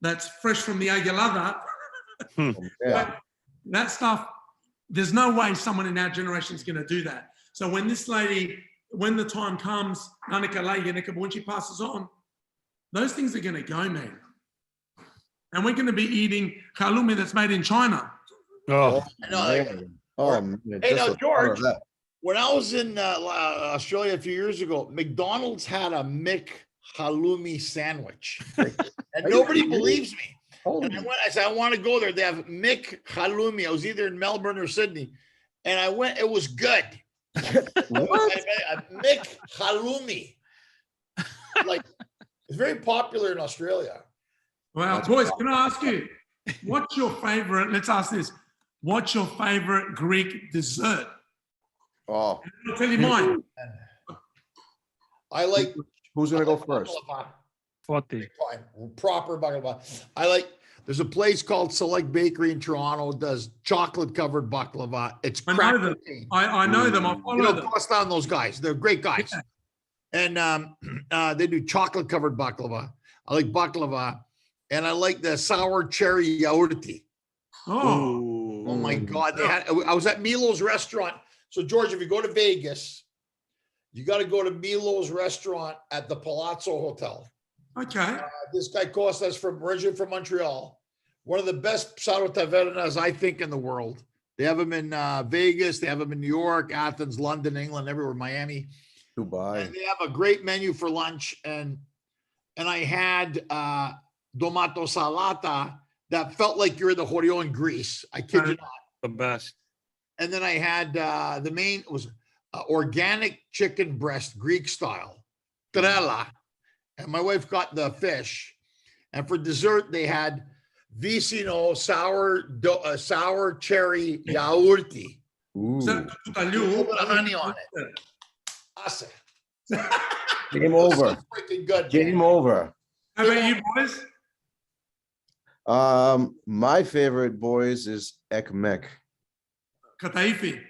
Speaker 4: that's fresh from the Aguilada, that stuff, there's no way someone in our generation is going to do that. So when this lady, when the time comes, when she passes on, those things are going to go, man. And we're going to be eating halloumi that's made in China.
Speaker 3: Man. Hey, now, George, when I was in Australia a few years ago, McDonald's had a Mick halloumi sandwich. And nobody believes me. And I said, I want to go there. They have Mick halloumi. I was either in Melbourne or Sydney. And I went, it was good. Mick halloumi. Like, it's very popular in Australia.
Speaker 4: Well, boys, can I ask you, what's your favorite? Let's ask this. What's your favorite Greek dessert?
Speaker 2: Oh,
Speaker 4: I'll tell you mine.
Speaker 3: I like.
Speaker 2: Who's gonna go first?
Speaker 1: Forty.
Speaker 3: Proper baklava. There's a place called Select Bakery in Toronto, does chocolate covered baklava. It's
Speaker 4: I know them. I know them. I follow them.
Speaker 3: Bust down those guys. They're great guys. Yeah. And they do chocolate covered baklava. I like baklava. And I like the sour cherry yaourti. Oh my God. I was at Milo's restaurant. So George, if you go to Vegas, you got to go to Milo's restaurant at the Palazzo Hotel.
Speaker 4: Okay.
Speaker 3: This guy Costas originally from Montreal. One of the best sour tavernas, I think, in the world. They have them in Vegas. They have them in New York, Athens, London, England, everywhere, Miami.
Speaker 2: Dubai.
Speaker 3: And they have a great menu for lunch. And I had tomato salata that felt like you're in the Choreo in Greece. I kid you not.
Speaker 1: The best.
Speaker 3: And then I had the main was organic chicken breast, Greek style, trela. And my wife got the fish. And for dessert, they had vicino sour cherry yaourti.
Speaker 2: Ooh.
Speaker 3: A little bit of honey on it. Awesome.
Speaker 2: Game over.
Speaker 3: Sounds freaking good.
Speaker 2: Game
Speaker 3: man.
Speaker 2: over.
Speaker 4: How about you, boys?
Speaker 2: My favorite, boys, is ekmek.
Speaker 4: Kataifi.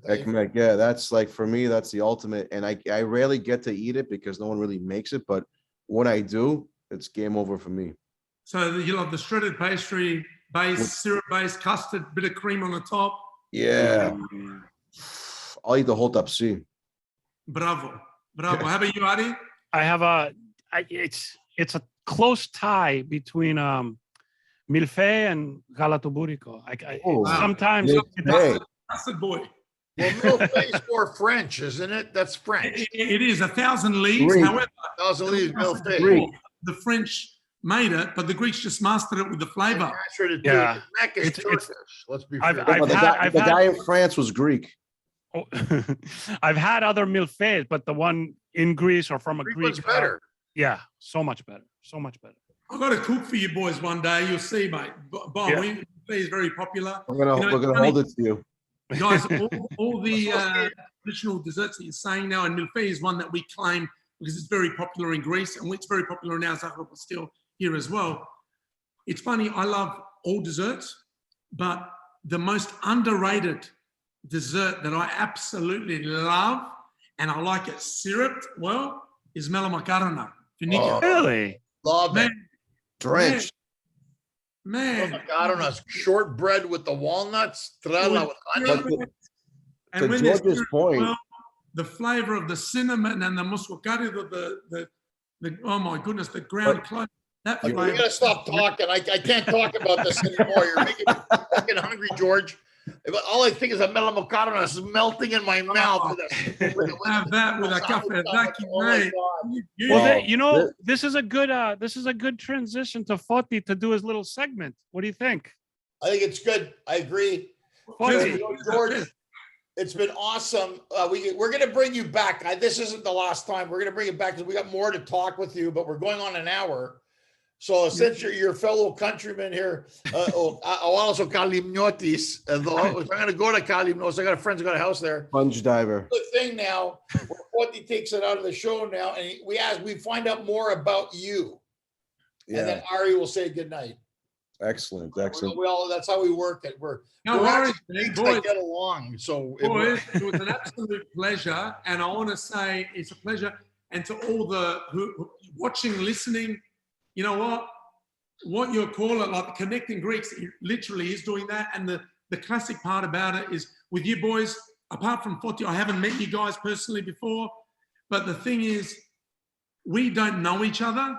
Speaker 2: Ekmek, yeah, that's like, for me, that's the ultimate. And I rarely get to eat it because no one really makes it. But when I do, it's game over for me.
Speaker 4: So you love the shredded pastry base, syrup base, custard, bit of cream on the top.
Speaker 2: Yeah. I'll eat the whole tapsi.
Speaker 4: Bravo. Bravo. How about you, Adi?
Speaker 1: I have it's a close tie between milfei and galatoburico.
Speaker 2: Oh, wow.
Speaker 1: Sometimes
Speaker 2: Hey,
Speaker 4: Custard boy.
Speaker 3: Well, milfei is more French, isn't it? That's French.
Speaker 4: It is 1,000 leagues.
Speaker 2: Greek.
Speaker 4: However,
Speaker 3: 1,000 leaves milfei.
Speaker 2: Greek.
Speaker 4: the French made it, but the Greeks just mastered it with the flavor.
Speaker 3: Yeah. It's Turkish. Let's be fair.
Speaker 2: the guy in France was Greek.
Speaker 1: Oh, I've had other milfeis, but the one in Greece or from a
Speaker 3: Greek
Speaker 1: Greek,
Speaker 3: one's better.
Speaker 1: yeah, so much better, so much better.
Speaker 4: I've got to cook for you boys one day. You'll see, mate. Bob,
Speaker 1: Yeah.
Speaker 4: milfei is very popular.
Speaker 2: We're gonna hold it to you.
Speaker 4: Guys, all the traditional desserts that you're saying now, and milfei is one that we claim because it's very popular in Greece, and it's very popular in our Zagreb still here as well. It's funny, I love all desserts, but the most underrated dessert that I absolutely love, and I like it syruped well, is melamakarona.
Speaker 3: Oh.
Speaker 1: Really?
Speaker 3: Love it.
Speaker 4: Man,
Speaker 2: Drenched.
Speaker 4: man.
Speaker 3: I don't know. Shortbread with the walnuts. Trala with onion.
Speaker 2: To
Speaker 4: when there's
Speaker 2: George's
Speaker 4: syrup,
Speaker 2: point,
Speaker 4: well, the flavor of the cinnamon and the muscovado, the oh my goodness, the ground clove. That
Speaker 3: We
Speaker 4: flavor.
Speaker 3: gotta stop talking. I can't talk about this anymore. You're making me fucking hungry, George. But all I think is a melamakarona is melting in my mouth.
Speaker 4: Have that with a cafe vaki,
Speaker 3: Oh my
Speaker 4: mate.
Speaker 3: God.
Speaker 1: Well,
Speaker 2: Well,
Speaker 1: this is a good transition to Foti to do his little segment. What do you think?
Speaker 3: I think it's good. I agree.
Speaker 1: Foti.
Speaker 3: George, it's been awesome. We're going to bring you back. This isn't the last time. We're going to bring it back because we got more to talk with you, but we're going on an hour. So since you're your fellow countrymen here, also Kalimnotis, I'm going to go to Kalimnos. I got a friend who got a house there.
Speaker 2: sponge diver.
Speaker 3: The thing now, Foti takes it out of the show now, and we find out more about you. And then Ari will say goodnight.
Speaker 2: Excellent. Excellent.
Speaker 3: That's how we work it. We're
Speaker 4: worries,
Speaker 3: mates
Speaker 4: boys.
Speaker 3: that get along. So
Speaker 4: Boys, it was an absolute pleasure, and I want to say it's a pleasure. And to all the who watching, listening, you know what you call it, like Connecting Greeks, it literally is doing that. And the classic part about it is with you boys. Apart from Foti, I haven't met you guys personally before, but the thing is, we don't know each other,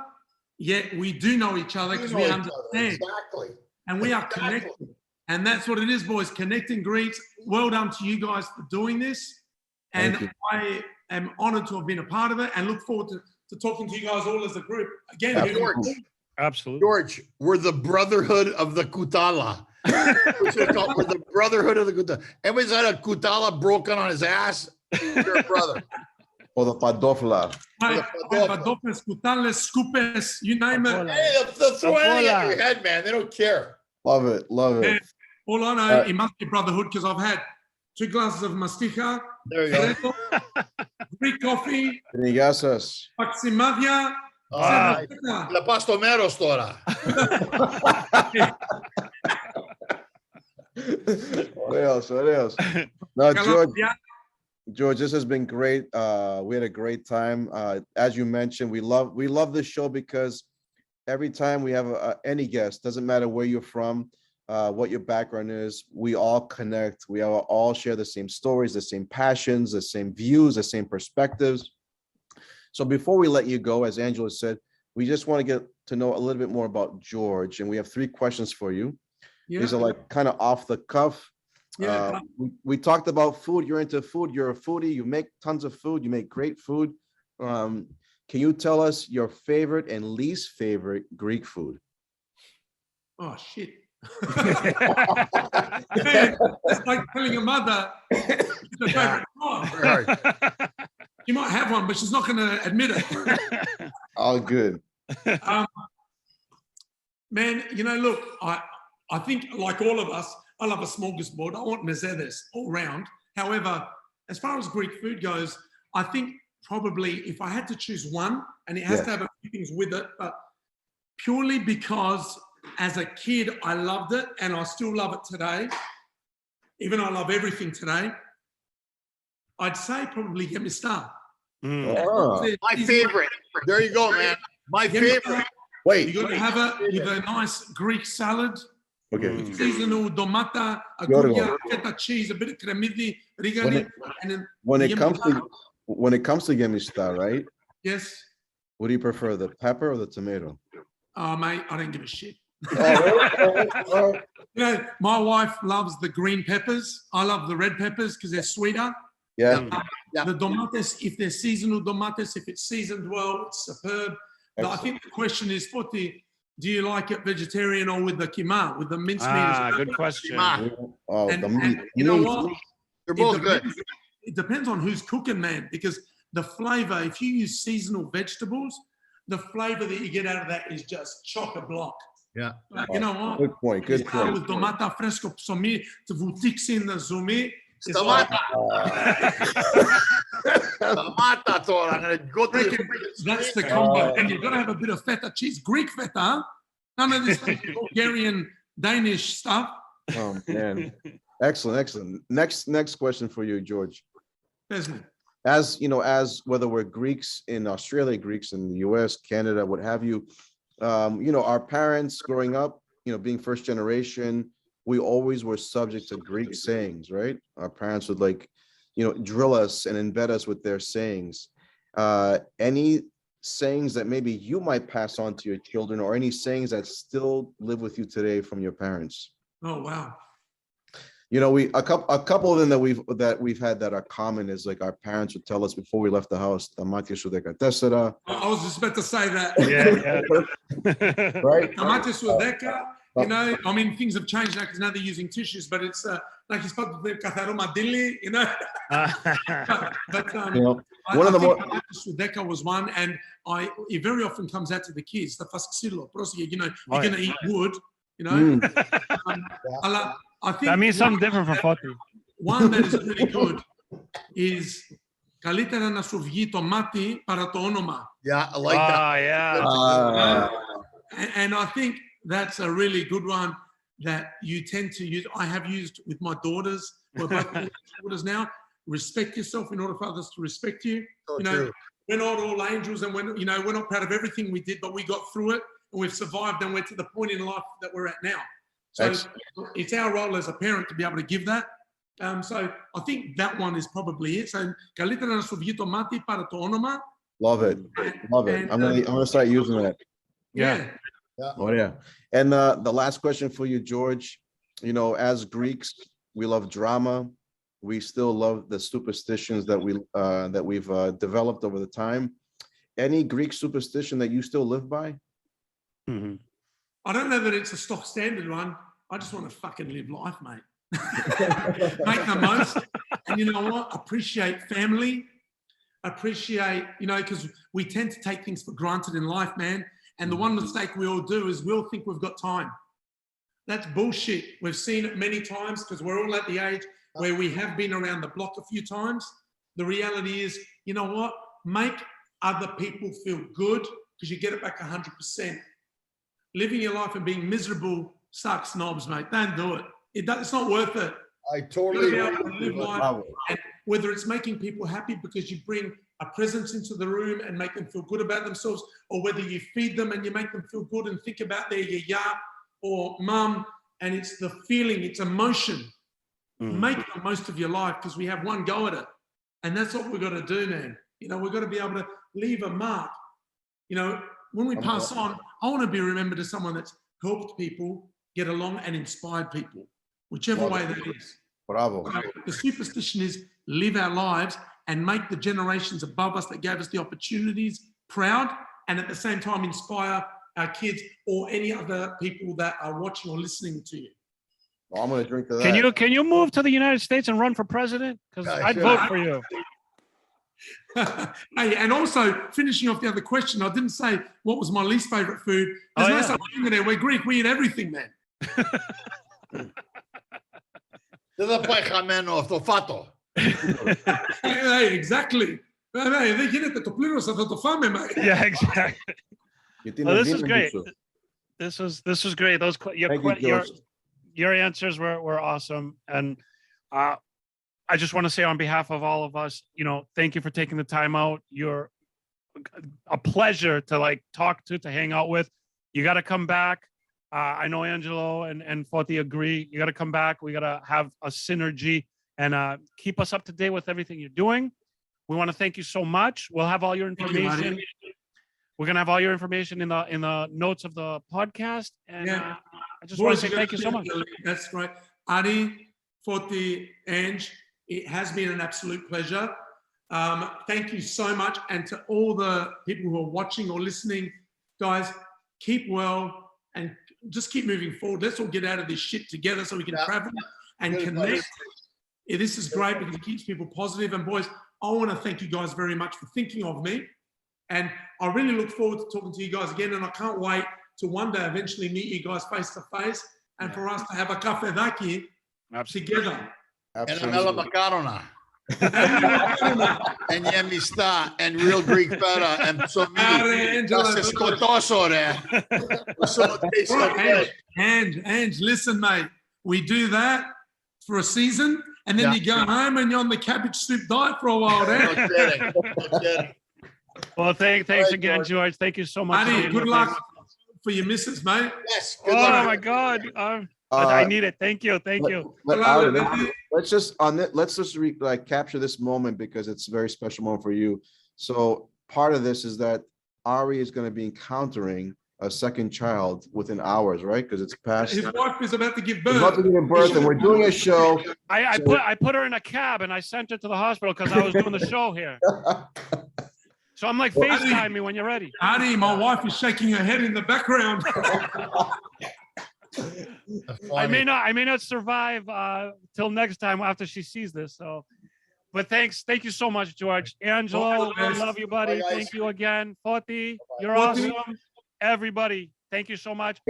Speaker 4: yet we do know each other because we understand.
Speaker 3: Exactly.
Speaker 4: And we are connected. And that's what it is, boys. Connecting Greeks. Well done to you guys for doing this. And I am honored to have been a part of it and look forward to talking to you guys all as a group. Again,
Speaker 3: George,
Speaker 1: Absolutely.
Speaker 3: George, we're the brotherhood of the Kutala. We're the brotherhood of the Kutala. Everybody's had a Kutala broken on his ass. You're a brother.
Speaker 2: Or the padofla.
Speaker 4: Padofles, Kutales, Skupes, you name it.
Speaker 3: Hey, they'll throw anything at your head, man. They don't care.
Speaker 2: Love it. Love it.
Speaker 4: All I know, it must be brotherhood because I've had 2 glasses of masticha,
Speaker 3: There you go.
Speaker 4: Greek coffee,
Speaker 2: Gracias.
Speaker 4: Maximadia.
Speaker 3: La Pastomeros, Tora.
Speaker 2: What else? No, George, this has been great. We had a great time. As you mentioned, we love this show because every time we have any guest, doesn't matter where you're from, what your background is, we all connect. We all share the same stories, the same passions, the same views, the same perspectives. So before we let you go, as Angela said, we just want to get to know a little bit more about George, and we have 3 questions for you. These are like kind of off the cuff. We talked about food. You're into food. You're a foodie. You make tons of food. You make great food. Can you tell us your favorite and least favorite Greek food?
Speaker 4: Oh, shit. It's like telling your mother it's her favorite song. She might have one, but she's not going to admit it.
Speaker 2: All good.
Speaker 4: Man, look, I think like all of us, I love a smorgasbord. I want mezedes all round. However, as far as Greek food goes, I think probably if I had to choose one, and it has to have a few things with it, but purely because as a kid, I loved it and I still love it today. Even though I love everything today, I'd say probably Gemistar.
Speaker 3: My favorite. There you go, man. My favorite.
Speaker 2: Wait.
Speaker 4: You're going to have it with a nice Greek salad.
Speaker 2: Okay.
Speaker 4: Seasonal domata, a
Speaker 2: Beautiful.
Speaker 4: guglia, feta cheese, a bit of cremidi, rigani, and then
Speaker 2: When it comes to Gemistar, right?
Speaker 4: yes.
Speaker 2: What do you prefer, the pepper or the tomato?
Speaker 4: Oh, mate, I don't give a shit.
Speaker 2: Oh,
Speaker 4: You know, my wife loves the green peppers. I love the red peppers because they're sweeter.
Speaker 2: yeah.
Speaker 4: The tomates, if they're seasonal tomates, if it's seasoned well, it's superb. But I think the question is, Foti, do you like it vegetarian or with the kima, with the mincemeat?
Speaker 1: Good question.
Speaker 2: Oh,
Speaker 4: And,
Speaker 2: the meat.
Speaker 4: you know what?
Speaker 3: They're both good.
Speaker 4: It depends on who's cooking, man, because the flavor, if you use seasonal vegetables, the flavor that you get out of that is just chock-a-block.
Speaker 3: Yeah.
Speaker 4: But you know what?
Speaker 2: Good point. Good point.
Speaker 4: With tomata fresco psomi, to vutiksin the zumi.
Speaker 3: Tomata. Tomata, Tor. I'm going to go through
Speaker 4: That's the combo. And you've got to have a bit of feta cheese, Greek feta. Huh? None of this Bulgarian, Danish stuff.
Speaker 2: Oh man. Excellent. Next question for you, George.
Speaker 4: Desmond.
Speaker 2: As you know, as whether we're Greeks in Australia, Greeks in the US, Canada, what have you, our parents growing up, being first generation, we always were subject to Greek sayings, right? Our parents would drill us and embed us with their sayings. Any sayings that maybe you might pass on to your children, or any sayings that still live with you today from your parents?
Speaker 4: Oh, wow.
Speaker 2: A couple of them that we've had that are common is like our parents would tell us before we left the house, "Tamati sudeka tesera."
Speaker 4: I was just about to say that.
Speaker 1: Yeah.
Speaker 2: Right?
Speaker 4: Tamati sudeka, I mean, things have changed now because now they're using tissues, but it's like it's part of the katharoma dilli, But
Speaker 2: one of the more
Speaker 4: sudeka was one, and it very often comes out to the kids, the fasxilo, you're going to eat wood, I think
Speaker 1: that means something different from Foti.
Speaker 4: One that is really good is καλύτερα να σου βγει το μάτι παρά το όνομα.
Speaker 3: Yeah, I like that.
Speaker 1: Yeah.
Speaker 4: And I think that's a really good one that you tend to use. I have used with my daughters. We're both daughters now. Respect yourself in order for others to respect you.
Speaker 3: True.
Speaker 4: We're not all angels, and we're not proud of everything we did, but we got through it and we've survived, and we're to the point in life that we're at now. So it's our role as a parent to be able to give that. So I think that one is probably it. So καλύτερα να σου βγει το μάτι παρά το όνομα.
Speaker 2: Love it. I'm gonna start using that.
Speaker 4: Yeah.
Speaker 2: Oh yeah. And the last question for you, George. As Greeks, we love drama. We still love the superstitions that we've developed over the time. Any Greek superstition that you still live by?
Speaker 1: Mm-hmm.
Speaker 4: I don't know that it's a stock standard one. I just want to fucking live life, mate. Make the most. And you know what? Appreciate family. Appreciate, because we tend to take things for granted in life, man. And the one mistake we all do is we'll think we've got time. That's bullshit. We've seen it many times because we're all at the age where we have been around the block a few times. The reality is, you know what? Make other people feel good because you get it back 100%. Living your life and being miserable sucks, knobs, mate. Don't do it. It's not worth it.
Speaker 3: I totally
Speaker 4: live life, and whether it's making people happy because you bring a presence into the room and make them feel good about themselves, or whether you feed them and you make them feel good and think about their yaya or mum, and it's the feeling, it's emotion. Make the most of your life because we have one go at it. And that's what we've got to do, man. We've got to be able to leave a mark. When we pass on, I want to be remembered as someone that's helped people get along and inspired people, whichever way that is.
Speaker 2: Bravo.
Speaker 4: So the superstition is live our lives and make the generations above us that gave us the opportunities proud, and at the same time inspire our kids or any other people that are watching or listening to you.
Speaker 2: Well, I'm going to drink to that.
Speaker 1: Can you move to the United States and run for president? Because I'd vote for you.
Speaker 4: Hey, and also finishing off the other question, I didn't say what was my least favorite food. There's no such thing there. We're Greek. We eat everything, man. Hey, exactly.
Speaker 1: Yeah, exactly.
Speaker 2: You
Speaker 1: Well, this
Speaker 2: tiene
Speaker 1: is
Speaker 2: bien
Speaker 1: great.
Speaker 2: mucho.
Speaker 1: This was great. Those
Speaker 2: Thank you, George.
Speaker 1: your answers were awesome, and I just want to say on behalf of all of us, thank you for taking the time out. You're a pleasure to talk to hang out with. You got to come back. I know Angelo and Forti agree. You got to come back. We got to have a synergy and keep us up to date with everything you're doing. We want to thank you so much. We'll have all your information. We're gonna have all your information in the notes of the podcast. And I just want to say thank you so much.
Speaker 4: That's right, Ari, Forti, Ange. It has been an absolute pleasure. Thank you so much, and to all the people who are watching or listening, guys, keep well and just keep moving forward. Let's all get out of this shit together so we can travel and connect. Yeah, this is great because it keeps people positive. And boys, I want to thank you guys very much for thinking of me. And I really look forward to talking to you guys again. And I can't wait to one day eventually meet you guys face to face and for us to have a cafe daki together.
Speaker 3: And a mela macarona. And yemista and real Greek feta and psomi. That's scotoso there. So it tastes so good.
Speaker 4: And listen, mate, we do that for a season and then you go home and you're on the cabbage soup diet for a while.
Speaker 3: No kidding. No kidding.
Speaker 1: Well, thanks again, George. Thank you so much.
Speaker 4: Andy, good luck for your missus, mate.
Speaker 3: Yes.
Speaker 1: Good luck. My God. I need it. Thank you.
Speaker 2: Let's just capture this moment because it's a very special moment for you. So part of this is that Ari is going to be encountering a second child within hours, right? Because it's past.
Speaker 4: His wife is about to give birth.
Speaker 2: And we're doing a show.
Speaker 1: I put her in a cab and I sent her to the hospital because I was doing the show here. So I'm like, FaceTime me when you're ready.
Speaker 4: Adi, my wife is shaking her head in the background.
Speaker 1: I may not survive till next time after she sees this. So, but thank you so much, George. Angelo, I love you, buddy. Thank you again. Forti, you're awesome. Everybody, thank you so much.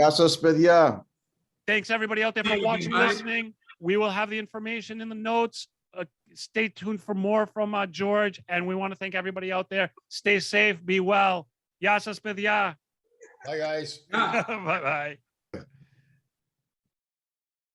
Speaker 1: Thanks everybody out there for watching, listening. We will have the information in the notes. Stay tuned for more from George, and we want to thank everybody out there. Stay safe, be well. Yasa Spedia.
Speaker 3: Bye, guys.
Speaker 1: Bye-bye.